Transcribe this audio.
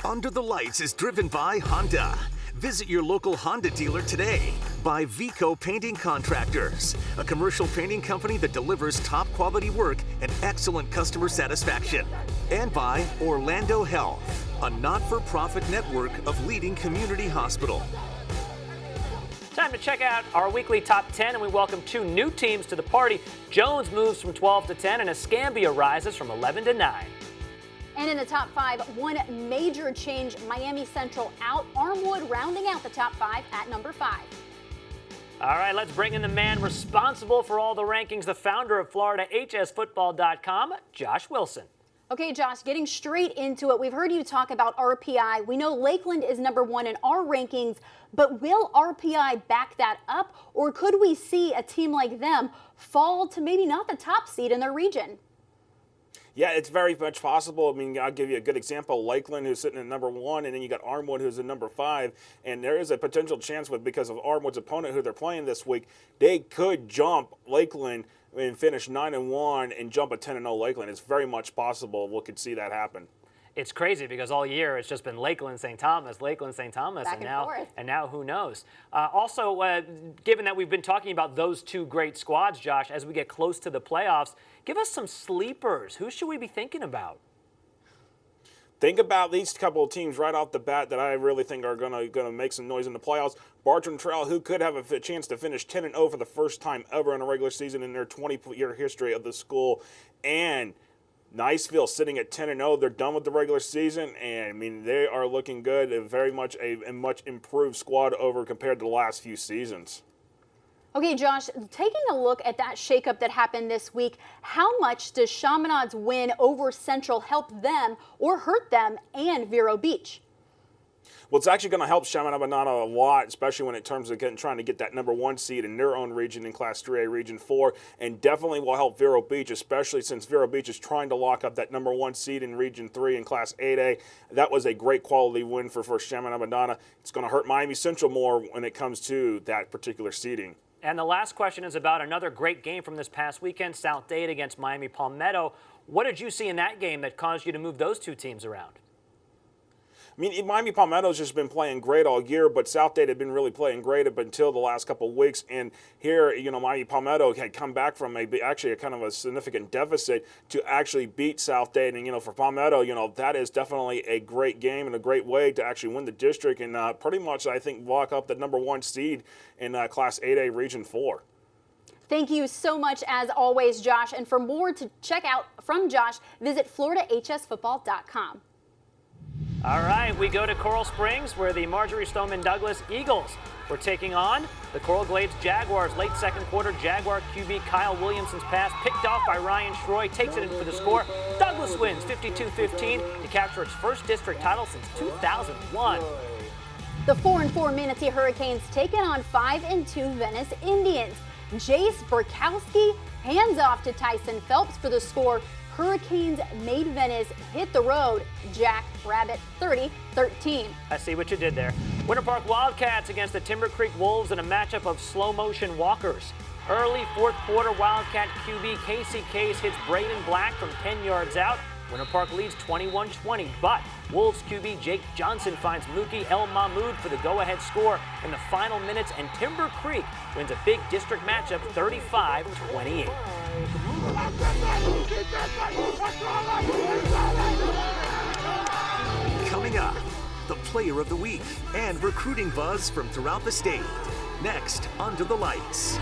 Under the Lights is driven by Honda. Visit your local Honda dealer today. By Vico Painting Contractors, a commercial painting company that delivers top quality work and excellent customer satisfaction. And by Orlando Health, a not-for-profit network of leading community hospitals. Time to check out our weekly top 10, and we welcome 2 new teams to the party. Jones moves from 12 to 10, and Escambia rises from 11 to 9. And in the top 5, one major change, Miami Central out, Armwood rounding out the top 5 at number 5. All right, let's bring in the man responsible for all the rankings, the founder of FloridaHSFootball.com, Josh Wilson. Okay, Josh, getting straight into it, we've heard you talk about RPI. We know Lakeland is number 1 in our rankings, but will RPI back that up, or could we see a team like them fall to maybe not the top seed in their region? Yeah, it's very much possible. I mean, I'll give you a good example. Lakeland, who's sitting at number 1, and then you got Armwood, who's at number 5. And there is a potential chance because of Armwood's opponent, who they're playing this week, they could jump Lakeland and finish 9-1 and jump a 10-0 Lakeland. It's very much possible we could see that happen. It's crazy because all year it's just been Lakeland, St. Thomas, Lakeland, St. Thomas, Back and forth. And now who knows? Also, given that we've been talking about those 2 great squads, Josh, as we get close to the playoffs, give us some sleepers. Who should we be thinking about? Think about these couple of teams right off the bat that I really think are going to make some noise in the playoffs. Bartram Trail, who could have a chance to finish 10-0 for the first time ever in a regular season in their 20-year history of the school, and Niceville sitting at 10-0. They're done with the regular season, and I mean they are looking good. Very much a much improved squad over compared to the last few seasons. Okay, Josh, taking a look at that shakeup that happened this week, how much does Chaminade's win over Central help them or hurt them and Vero Beach? Well, it's actually going to help Chaminade a lot, especially when it comes to trying to get that number 1 seed in their own region in Class 3A Region 4, and definitely will help Vero Beach, especially since Vero Beach is trying to lock up that number 1 seed in Region 3 in Class 8A. That was a great quality win for Chaminade. It's going to hurt Miami Central more when it comes to that particular seeding. And the last question is about another great game from this past weekend, South Dade against Miami Palmetto. What did you see in that game that caused you to move those 2 teams around? I mean, Miami Palmetto's just been playing great all year, but South Dade had been really playing great up until the last couple of weeks. And here, Miami Palmetto had come back from actually a kind of a significant deficit to actually beat South Dade. And, for Palmetto, that is definitely a great game and a great way to actually win the district and pretty much, I think, lock up the number 1 seed in Class 8A Region 4. Thank you so much, as always, Josh. And for more to check out from Josh, visit FloridaHSFootball.com. All right, we go to Coral Springs, where the Marjorie Stoneman Douglas Eagles were taking on the Coral Glades Jaguars. Late second quarter, Jaguar QB Kyle Williamson's pass picked off by Ryan Schroy, takes it in for the score. Douglas wins 52-15 to capture its first district title since 2001. The 4-4 Manatee Hurricanes taking on 5-2 Venice Indians. Jace Burkowski hands off to Tyson Phelps for the score. Hurricanes made Venice hit the road. Jack Rabbit 30-13. I see what you did there. Winter Park Wildcats against the Timber Creek Wolves in a matchup of slow-motion walkers. Early fourth quarter, Wildcat QB Casey Case hits Braden Black from 10 yards out. Winter Park leads 21-20, but Wolves QB Jake Johnson finds Mookie El Mahmoud for the go-ahead score in the final minutes, and Timber Creek wins a big district matchup 35-28. Coming up, the Player of the Week and recruiting buzz from throughout the state. Next, Under the Lights.